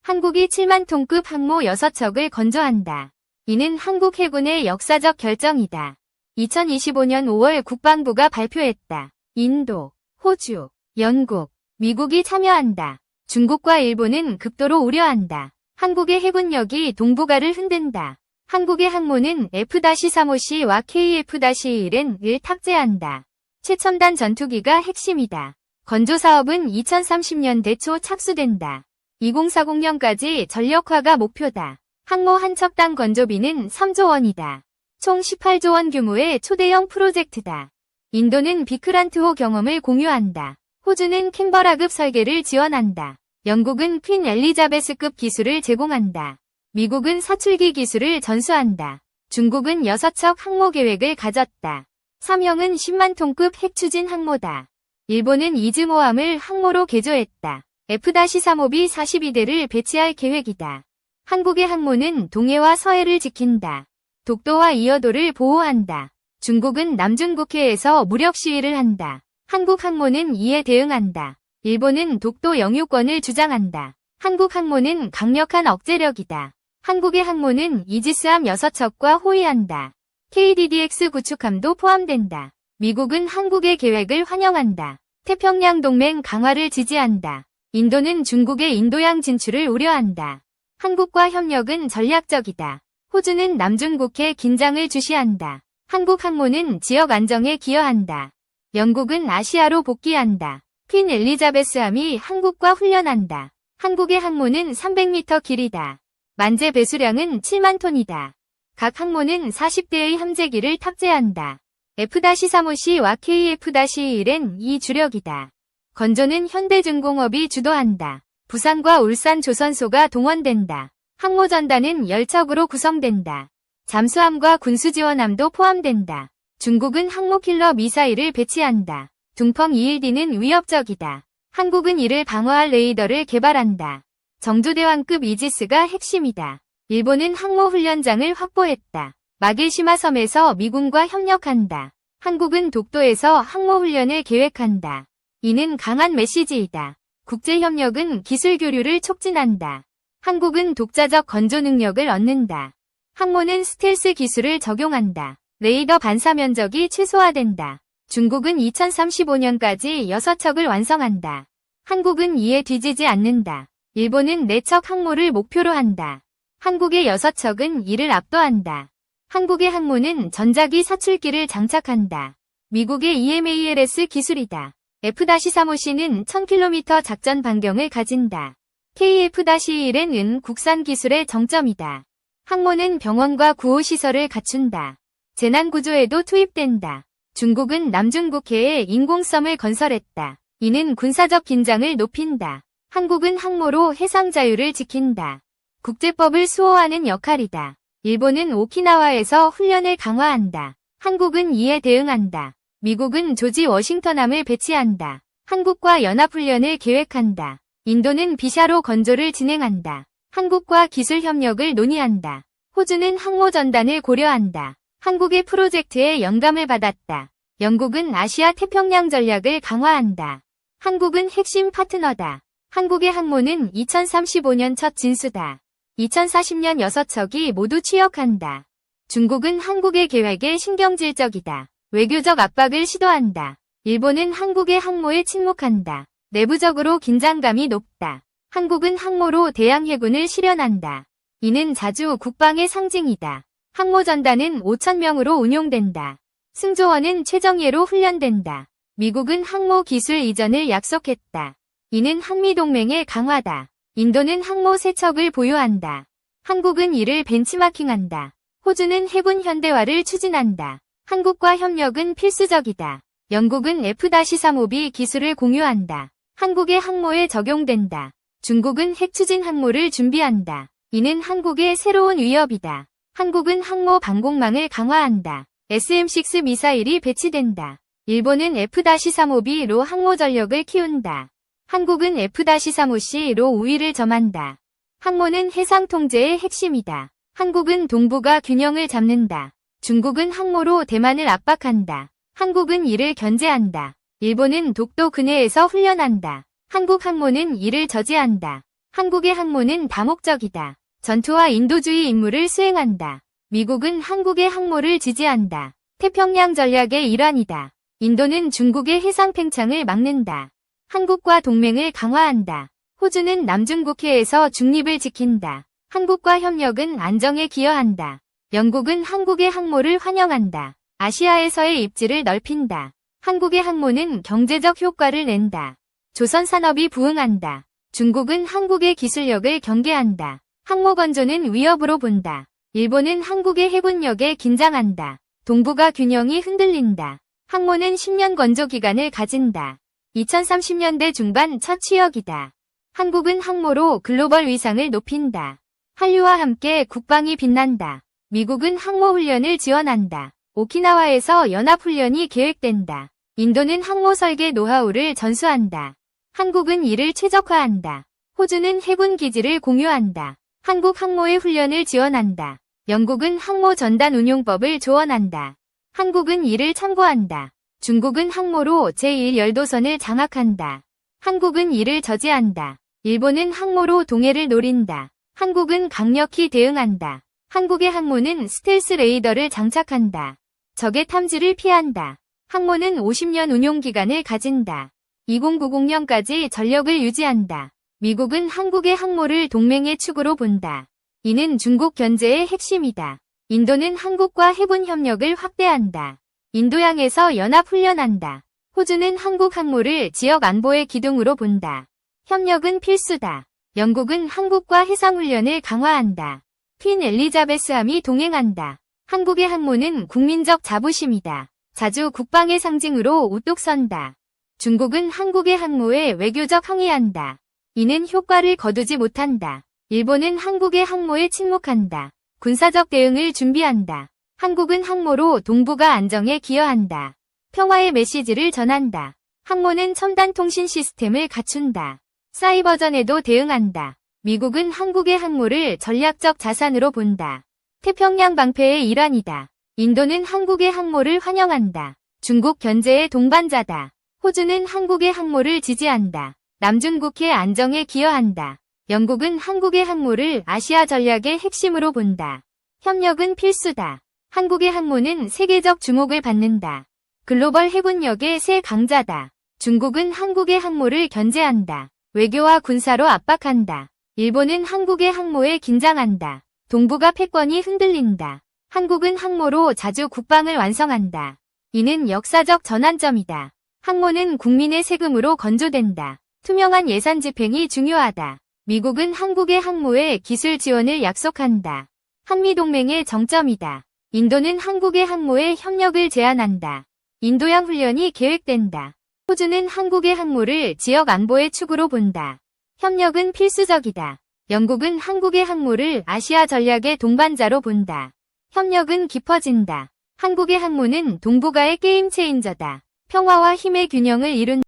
한국이 7만 톤급 항모 6척을 건조한다. 이는 한국 해군의 역사적 결정이다. 2025년 5월 국방부가 발표했다. 인도, 호주, 영국, 미국이 참여한다. 중국과 일본은 극도로 우려한다. 한국의 해군력이 동북아를 흔든다. 한국의 항모는 F-35C와 KF-21을 탑재한다. 최첨단 전투기가 핵심이다. 건조 사업은 2030년대 초 착수된다. 2040년까지 전력화가 목표다. 항모 한 척당 건조비는 3조 원이다. 총 18조 원 규모의 초대형 프로젝트다. 인도는 비크란트호 경험을 공유한다. 호주는 캔버라급 설계를 지원한다. 영국은 퀸 엘리자베스급 기술을 제공한다. 미국은 사출기 기술을 전수한다. 중국은 6척 항모 계획을 가졌다. 삼형은 10만 톤급 핵추진 항모다. 일본은 이즈모함을 항모로 개조했다. F-35B 42대를 배치할 계획이다. 한국의 항모는 동해와 서해를 지킨다. 독도와 이어도를 보호한다. 중국은 남중국해에서 무력 시위를 한다. 한국 항모는 이에 대응한다. 일본은 독도 영유권을 주장한다. 한국 항모는 강력한 억제력이다. 한국의 항모는 이지스함 6척과 호위한다. KDDX 구축함도 포함된다. 미국은 한국의 계획을 환영한다. 태평양 동맹 강화를 지지한다. 인도는 중국의 인도양 진출을 우려한다. 한국과 협력은 전략적이다. 호주는 남중국해 긴장을 주시한다. 한국 항모는 지역 안정에 기여한다. 영국은 아시아로 복귀한다. 퀸 엘리자베스함이 한국과 훈련한다. 한국의 항모는 300m 길이다. 만재 배수량은 7만 톤이다. 각 항모는 40대의 함재기를 탑재한다. F-35C와 KF-21은 이 주력이다. 건조는 현대중공업이 주도한다. 부산과 울산 조선소가 동원된다. 항모 전단은 10척으로 구성된다. 잠수함과 군수지원함도 포함된다. 중국은 항모킬러 미사일을 배치한다. 둥펑 212는 위협적이다. 한국은 이를 방어할 레이더를 개발한다. 정조대왕급 이지스가 핵심이다. 일본은 항모훈련장을 확보했다. 마게시마 섬에서 미군과 협력한다. 한국은 독도에서 항모훈련을 계획한다. 이는 강한 메시지이다. 국제협력은 기술 교류를 촉진한다. 한국은 독자적 건조 능력을 얻는다. 항모는 스텔스 기술을 적용한다. 레이더 반사 면적이 최소화된다. 중국은 2035년까지 6척을 완성한다. 한국은 이에 뒤지지 않는다. 일본은 4척 항모를 목표로 한다. 한국의 6척은 이를 압도한다. 한국의 항모는 전자기 사출기를 장착한다. 미국의 EMALS 기술이다. F-35C는 1000km 작전 반경을 가진다. KF-21은 국산 기술의 정점이다. 항모는 병원과 구호시설을 갖춘다. 재난구조에도 투입된다. 중국은 남중국해에 인공섬을 건설했다. 이는 군사적 긴장을 높인다. 한국은 항모로 해상 자유를 지킨다. 국제법을 수호하는 역할이다. 일본은 오키나와에서 훈련을 강화한다. 한국은 이에 대응한다. 미국은 조지 워싱턴함을 배치한다. 한국과 연합훈련을 계획한다. 인도는 비샤로 건조를 진행한다. 한국과 기술 협력을 논의한다. 호주는 항모 전단을 고려한다. 한국의 프로젝트에 영감을 받았다. 영국은 아시아 태평양 전략을 강화한다. 한국은 핵심 파트너다. 한국의 항모는 2035년 첫 진수다. 2040년 6척이 모두 취역한다. 중국은 한국의 계획에 신경질적이다. 외교적 압박을 시도한다. 일본은 한국의 항모에 침묵한다. 내부적으로 긴장감이 높다. 한국은 항모로 대양 해군을 실현한다. 이는 자주 국방의 상징이다. 항모 전단은 5,000명으로 운용된다. 승조원은 최정예로 훈련된다. 미국은 항모 기술 이전을 약속했다. 이는 한미동맹의 강화다. 인도는 항모 3척을 보유한다. 한국은 이를 벤치마킹한다. 호주는 해군 현대화를 추진한다. 한국과 협력은 필수적이다. 영국은 F-35B 기술을 공유한다. 한국의 항모에 적용된다. 중국은 핵추진 항모를 준비한다. 이는 한국의 새로운 위협이다. 한국은 항모 방공망을 강화한다. SM-6 미사일이 배치된다. 일본은 F-35B로 항모 전력을 키운다. 한국은 F-35C로 우위를 점한다. 항모는 해상 통제의 핵심이다. 한국은 동북아 균형을 잡는다. 중국은 항모로 대만을 압박한다. 한국은 이를 견제한다. 일본은 독도 근해에서 훈련한다. 한국 항모는 이를 저지한다. 한국의 항모는 다목적이다. 전투와 인도주의 임무를 수행한다. 미국은 한국의 항모를 지지한다. 태평양 전략의 일환이다. 인도는 중국의 해상 팽창을 막는다. 한국과 동맹을 강화한다. 호주는 남중국해에서 중립을 지킨다. 한국과 협력은 안정에 기여한다. 영국은 한국의 항모를 환영한다. 아시아에서의 입지를 넓힌다. 한국의 항모는 경제적 효과를 낸다. 조선 산업이 부흥한다. 중국은 한국의 기술력을 경계한다. 항모 건조는 위협으로 본다. 일본은 한국의 해군력에 긴장한다. 동북아 균형이 흔들린다. 항모는 10년 건조 기간을 가진다. 2030년대 중반 첫 취역이다. 한국은 항모로 글로벌 위상을 높인다. 한류와 함께 국방이 빛난다. 미국은 항모 훈련을 지원한다. 오키나와에서 연합훈련이 계획된다. 인도는 항모 설계 노하우를 전수한다. 한국은 이를 최적화한다. 호주는 해군 기지를 공유한다. 한국 항모의 훈련을 지원한다. 영국은 항모 전단 운용법을 조언한다. 한국은 이를 참고한다. 중국은 항모로 제1열도선을 장악한다. 한국은 이를 저지한다. 일본은 항모로 동해를 노린다. 한국은 강력히 대응한다. 한국의 항모는 스텔스 레이더를 장착한다. 적의 탐지를 피한다. 항모는 50년 운용기간을 가진다. 2090년까지 전력을 유지한다. 미국은 한국의 항모를 동맹의 축으로 본다. 이는 중국 견제의 핵심이다. 인도는 한국과 해군 협력을 확대한다. 인도양에서 연합훈련한다. 호주는 한국 항모를 지역 안보의 기둥으로 본다. 협력은 필수다. 영국은 한국과 해상훈련을 강화한다. 퀸 엘리자베스함이 동행한다. 한국의 항모는 국민적 자부심이다. 자주 국방의 상징으로 우뚝 선다. 중국은 한국의 항모에 외교적 항의한다. 이는 효과를 거두지 못한다. 일본은 한국의 항모에 침묵한다. 군사적 대응을 준비한다. 한국은 항모로 동북아 안정에 기여한다. 평화의 메시지를 전한다. 항모는 첨단 통신 시스템을 갖춘다. 사이버전에도 대응한다. 미국은 한국의 항모를 전략적 자산으로 본다. 태평양 방패의 일환이다. 인도는 한국의 항모를 환영한다. 중국 견제의 동반자다. 호주는 한국의 항모를 지지한다. 남중국해 안정에 기여한다. 영국은 한국의 항모를 아시아 전략의 핵심으로 본다. 협력은 필수다. 한국의 항모는 세계적 주목을 받는다. 글로벌 해군력의 새 강자다. 중국은 한국의 항모를 견제한다. 외교와 군사로 압박한다. 일본은 한국의 항모에 긴장한다. 동북아 패권이 흔들린다. 한국은 항모로 자주 국방을 완성한다. 이는 역사적 전환점이다. 항모는 국민의 세금으로 건조된다. 투명한 예산 집행이 중요하다. 미국은 한국의 항모에 기술 지원을 약속한다. 한미동맹의 정점이다. 인도는 한국의 항모에 협력을 제안한다. 인도양 훈련이 계획된다. 호주는 한국의 항모를 지역 안보의 축으로 본다. 협력은 필수적이다. 영국은 한국의 항모를 아시아 전략의 동반자로 본다. 협력은 깊어진다. 한국의 항모는 동북아의 게임 체인저다. 평화와 힘의 균형을 이룬다.